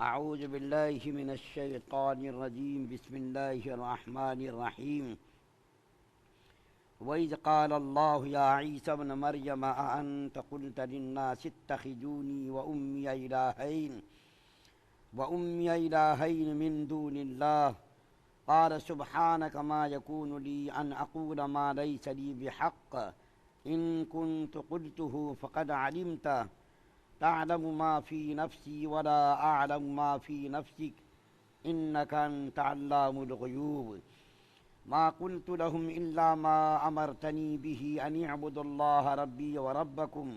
اعوذ باللہ من الشیطان الرجیم بسم اللہ الرحمن الرحیم وَإِذْ قَالَ اللَّهُ يَا عِيسَى ابْنَ مَرْيَمَ أَأَنْتَ قُلْتَ لِلنَّاسِ اتَّخِذُونِي وَأُمِّيَ إِلَٰهَيْنِ مِن دُونِ اللَّهِ قَالَ سُبْحَانَكَ مَا يَكُونُ لِي أَنْ أَقُولَ مَا لَيْسَ لِي بِحَقٍّ إِن كُنتُ قُلْتُهُ فَقَدْ عَلِمْتَهُ تعلم ما في نفسي ولا أعلم ما في نفسك إنك أنت علام الغيوب ما قلت لهم إلا ما أمرتني به أن اعبدوا الله ربي وربكم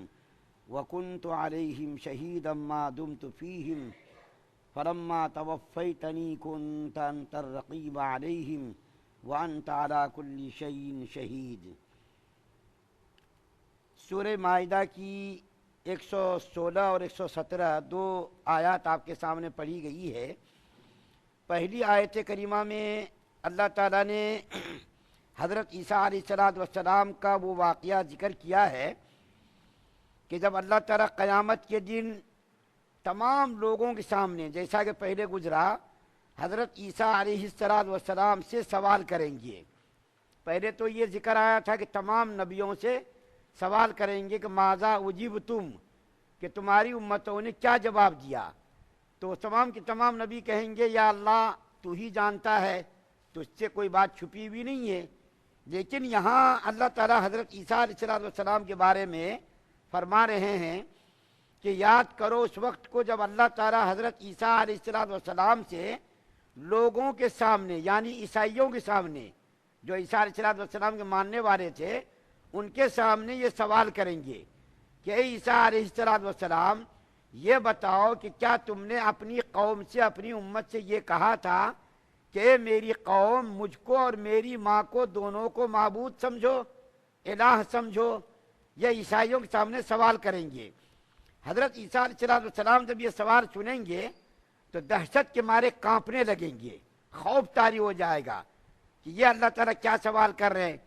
وكنت عليهم شهيدا ما دمت فيهم فلما توفيتني كنت أنت الرقيب عليهم وأنت على كل شيء شهيد۔ سورہ مائدہ کی 116 اور 117 دو آیات آپ کے سامنے پڑھی گئی ہے۔ پہلی آیت کریمہ میں اللہ تعالیٰ نے حضرت عیسیٰ علیہ السلام کا وہ واقعہ ذکر کیا ہے کہ جب اللہ تعالیٰ قیامت کے دن تمام لوگوں کے سامنے، جیسا کہ پہلے گزرا، حضرت عیسیٰ علیہ السلام سے سوال کریں گے۔ پہلے تو یہ ذکر آیا تھا کہ تمام نبیوں سے سوال کریں گے کہ ماذا اجیبتم، کہ تمہاری امتوں نے کیا جواب دیا۔ تو تمام کے تمام نبی کہیں گے یا اللہ تو ہی جانتا ہے، تجھ سے کوئی بات چھپی ہوئی نہیں ہے۔ لیکن یہاں اللہ تعالیٰ حضرت عیسیٰ علیہ السلام کے بارے میں فرما رہے ہیں کہ یاد کرو اس وقت کو جب اللہ تعالیٰ حضرت عیسیٰ علیہ السلام سے لوگوں کے سامنے، یعنی عیسائیوں کے سامنے، جو عیسیٰ علیہ السلام کے ماننے والے تھے، ان کے سامنے یہ سوال کریں گے کہ اے عیسیٰ علیہ السلام، یہ بتاؤ کہ کیا تم نے اپنی قوم سے، اپنی امت سے یہ کہا تھا کہ میری قوم مجھ کو اور میری ماں کو دونوں کو معبود سمجھو، الہ سمجھو؟ یہ عیسائیوں کے سامنے سوال کریں گے۔ حضرت عیسیٰ علیہ السلام جب یہ سوال سنیں گے تو دہشت کے مارے کانپنے لگیں گے، خوف طاری ہو جائے گا کہ یہ اللہ تعالیٰ کیا سوال کر رہے ہیں۔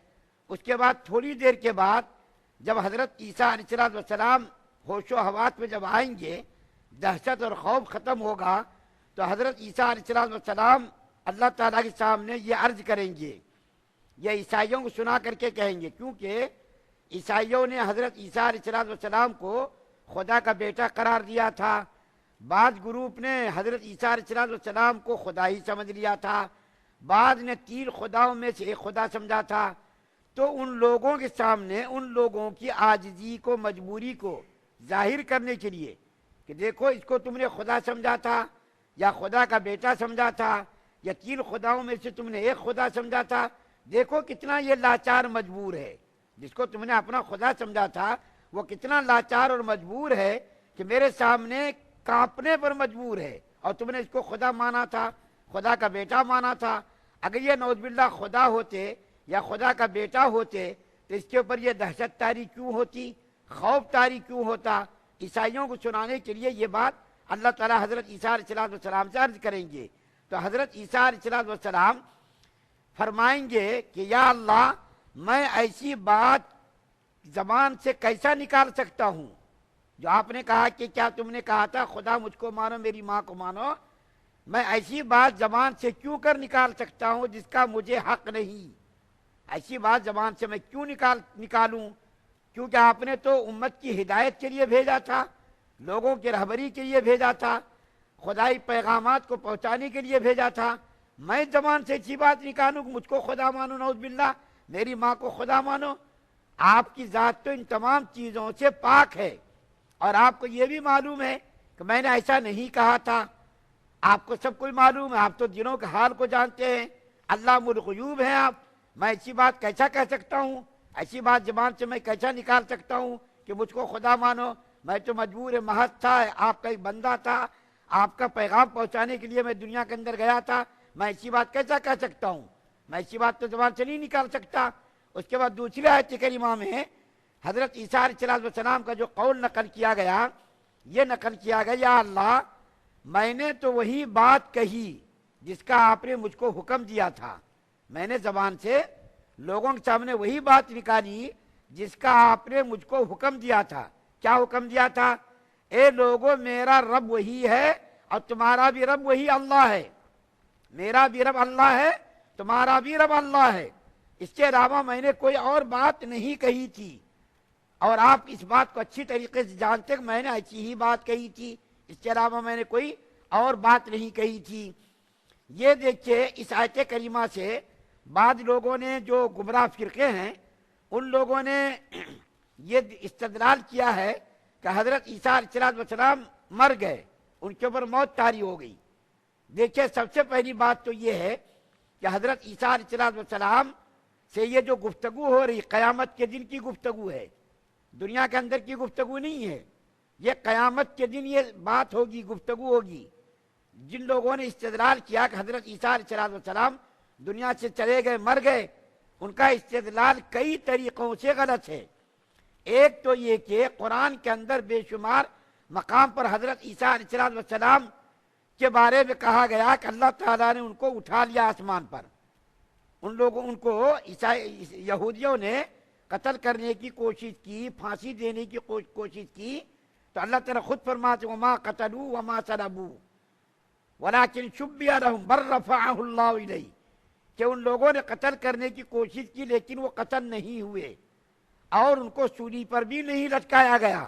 اس کے بعد تھوڑی دیر کے بعد جب حضرت عیسیٰ علیہ السلام ہوش و حواس میں جب آئیں گے، دہشت اور خوف ختم ہوگا، تو حضرت عیسیٰ علیہ السلام اللہ تعالیٰ کے سامنے یہ عرض کریں گے، یہ عیسائیوں کو سنا کر کے کہیں گے، کیونکہ عیسائیوں نے حضرت عیسیٰ علیہ السلام کو خدا کا بیٹا قرار دیا تھا۔ بعض گروپ نے حضرت عیسیٰ علیہ السلام کو خدا ہی سمجھ لیا تھا، بعض نے 3 خداؤں میں سے ایک خدا سمجھا تھا۔ تو ان لوگوں کے سامنے ان لوگوں کی عاجزی کو، مجبوری کو ظاہر کرنے کے لیے کہ دیکھو اس کو تم نے خدا سمجھا تھا یا خدا کا بیٹا سمجھا تھا یا 3 خداؤں میں سے تم نے ایک خدا سمجھا تھا، دیکھو کتنا یہ لاچار مجبور ہے۔ جس کو تم نے اپنا خدا سمجھا تھا وہ کتنا لاچار اور مجبور ہے کہ میرے سامنے کانپنے پر مجبور ہے، اور تم نے اس کو خدا مانا تھا، خدا کا بیٹا مانا تھا۔ اگر یہ نعوذ باللہ خدا ہوتے یا خدا کا بیٹا ہوتے تو اس کے اوپر یہ دہشت طاری کیوں ہوتی، خوف طاری کیوں ہوتا؟ عیسائیوں کو سنانے کے لیے یہ بات اللہ تعالیٰ حضرت عیسیٰ علیہ السلام سے عرض کریں گے۔ تو حضرت عیسیٰ علیہ السلام فرمائیں گے کہ یا اللہ، میں ایسی بات زبان سے کیسا نکال سکتا ہوں؟ جو آپ نے کہا کہ کیا تم نے کہا تھا خدا مجھ کو مانو، میری ماں کو مانو، میں ایسی بات زبان سے کیوں کر نکال سکتا ہوں جس کا مجھے حق نہیں؟ ایسی بات زبان سے میں کیوں نکالوں؟ کیونکہ آپ نے تو امت کی ہدایت کے لیے بھیجا تھا، لوگوں کی رہبری کے لیے بھیجا تھا، خدائی پیغامات کو پہنچانے کے لیے بھیجا تھا۔ میں زبان سے ایسی بات نکالوں کہ مجھ کو خدا مانو، نعوذ باللہ، میری ماں کو خدا مانو؟ آپ کی ذات تو ان تمام چیزوں سے پاک ہے، اور آپ کو یہ بھی معلوم ہے کہ میں نے ایسا نہیں کہا تھا۔ آپ کو سب کچھ معلوم ہے، آپ تو دلوں کے حال کو جانتے ہیں، علام الغیوب ہیں آپ۔ میں ایسی بات کیسا کہہ سکتا ہوں؟ ایسی بات زبان سے میں کیسا نکال سکتا ہوں کہ مجھ کو خدا مانو؟ میں تو مجبور محض تھا، آپ کا ایک بندہ تھا، آپ کا پیغام پہنچانے کے لیے میں دنیا کے اندر گیا تھا۔ میں ایسی بات کیسا کہہ سکتا ہوں؟ میں ایسی بات تو زبان سے نہیں نکال سکتا۔ اس کے بعد دوسری آیت کریمہ میں حضرت عیسیٰ علیہ السلام کا جو قول نقل کیا گیا، یہ نقل کیا گیا، یا اللہ، میں نے تو وہی بات کہی جس کا آپ نے مجھ کو حکم دیا تھا۔ میں نے زبان سے لوگوں کے سامنے وہی بات نکالی جس کا آپ نے مجھ کو حکم دیا تھا۔ کیا حکم دیا تھا؟ اے لوگو، میرا رب وہی ہے اور تمہارا بھی رب وہی اللہ ہے، میرا بھی رب اللہ ہے، تمہارا بھی رب اللہ ہے، اس کے علاوہ میں نے کوئی اور بات نہیں کہی تھی، اور آپ اس بات کو اچھی طریقے سے جانتے کہ میں نے ایسی ہی بات کہی تھی، اس کے علاوہ میں نے کوئی اور بات نہیں کہی تھی۔ یہ دیکھیے اس آیت کریمہ سے بعض لوگوں نے جو گمراہ فرقے ہیں ان لوگوں نے یہ استدلال کیا ہے کہ حضرت عیسیٰ علیہ السلام مر گئے، ان کے اوپر موت طاری ہو گئی۔ دیکھیے سب سے پہلی بات تو یہ ہے کہ حضرت عیسیٰ علیہ السلام سے یہ جو گفتگو ہو رہی قیامت کے دن کی گفتگو ہے، دنیا کے اندر کی گفتگو نہیں ہے، یہ قیامت کے دن یہ بات ہوگی، گفتگو ہوگی۔ جن لوگوں نے استدلال کیا کہ حضرت عیسیٰ علیہ السلام دنیا سے چلے گئے، مر گئے، ان کا استدلال کئی طریقوں سے غلط ہے۔ ایک تو یہ کہ قرآن کے اندر بے شمار مقام پر حضرت عیسیٰ علیہ السلام کے بارے میں کہا گیا کہ اللہ تعالیٰ نے ان کو اٹھا لیا آسمان پر۔ ان کو یہودیوں نے قتل کرنے کی کوشش کی، پھانسی دینے کی کوشش کی، تو اللہ تعالیٰ خود فرماتے وما قتلوا وما صلبوا ولكن شبه لهم بل رفعه اللہ الیہ، کہ ان لوگوں نے قتل کرنے کی کوشش کی لیکن وہ قتل نہیں ہوئے اور ان کو سولی پر بھی نہیں لٹکایا گیا،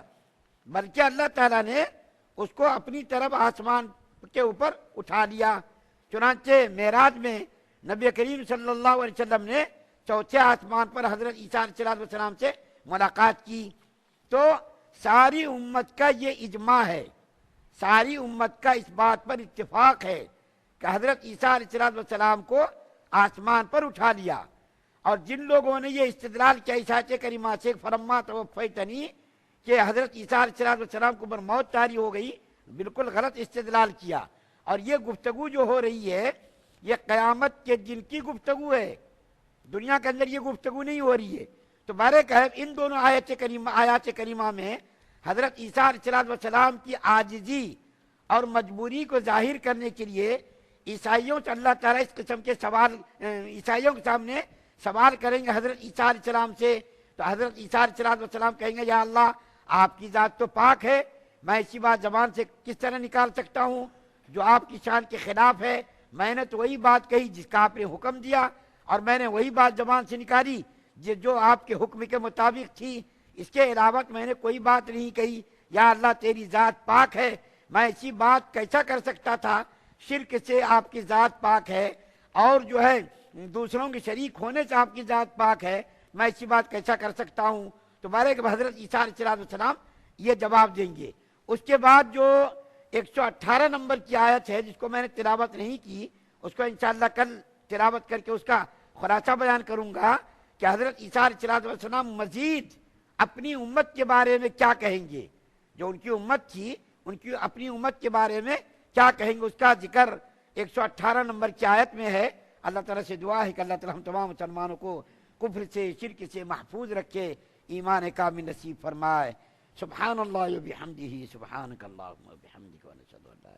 بلکہ اللہ تعالیٰ نے اس کو اپنی طرف آسمان کے اوپر اٹھا لیا۔ چنانچہ معراج میں نبی کریم صلی اللہ علیہ وسلم نے چوتھے آسمان پر حضرت عیسیٰ علیہ السلام سے ملاقات کی۔ تو ساری امت کا یہ اجماع ہے، ساری امت کا اس بات پر اتفاق ہے کہ حضرت عیسیٰ علیہ السلام کو آسمان پر اٹھا لیا۔ اور جن لوگوں نے یہ استدلال کیا اس آیت کریمہ سے فلما توفیتنی کہ حضرت عیسیٰ علیہ السلام کو پر موت طاری ہو گئی، بالکل غلط استدلال کیا۔ اور یہ گفتگو جو ہو رہی ہے یہ قیامت کے دن کی گفتگو ہے، دنیا کے اندر یہ گفتگو نہیں ہو رہی ہے۔ تو بہرکیف ان دونوں آیات کریمہ میں حضرت عیسیٰ علیہ السلام کی عاجزی اور مجبوری کو ظاہر کرنے کے لیے عیسائیوں سے اللہ تعالیٰ اس قسم کے سوال عیسائیوں کے سامنے سوال کریں گے حضرت عیسیٰ علیہ السلام سے، تو حضرت عیسیٰ علیہ السلام کہیں گے یا اللہ آپ کی ذات تو پاک ہے، میں اسی بات زبان سے کس طرح نکال سکتا ہوں جو آپ کی شان کے خلاف ہے؟ میں نے تو وہی بات کہی جس کا آپ نے حکم دیا، اور میں نے وہی بات زبان سے نکالی جو آپ کے حکم کے مطابق تھی، اس کے علاوہ میں نے کوئی بات نہیں کہی۔ یا اللہ تیری ذات پاک ہے، میں ایسی بات کیسا کر سکتا تھا؟ شرک سے آپ کی ذات پاک ہے، اور جو ہے دوسروں کے شریک ہونے سے آپ کی ذات پاک ہے، میں ایسی بات کیسا کر سکتا ہوں؟ تو حضرت عیسیٰ علیہ السلام یہ جواب دیں گے۔ اس کے بعد جو 118 نمبر کی آیت ہے جس کو میں نے تلاوت نہیں کی، اس کو انشاءاللہ کل تلاوت کر کے اس کا خلاصہ بیان کروں گا کہ حضرت عیسیٰ علیہ السلام مزید اپنی امت کے بارے میں کیا کہیں گے، جو ان کی امت تھی ان کی اپنی امت کے بارے میں کیا کہیں گے، اس کا ذکر 118 نمبر کی آیت میں ہے۔ اللہ تعالیٰ سے دعا ہے کہ اللہ تعالیٰ ہم تمام مسلمانوں کو کفر سے، شرک سے محفوظ رکھے، ایمان کامل نصیب فرمائے۔ سبحان اللہ و بحمدہ، سبحانک اللہم و بحمدک، ونشہد ان لا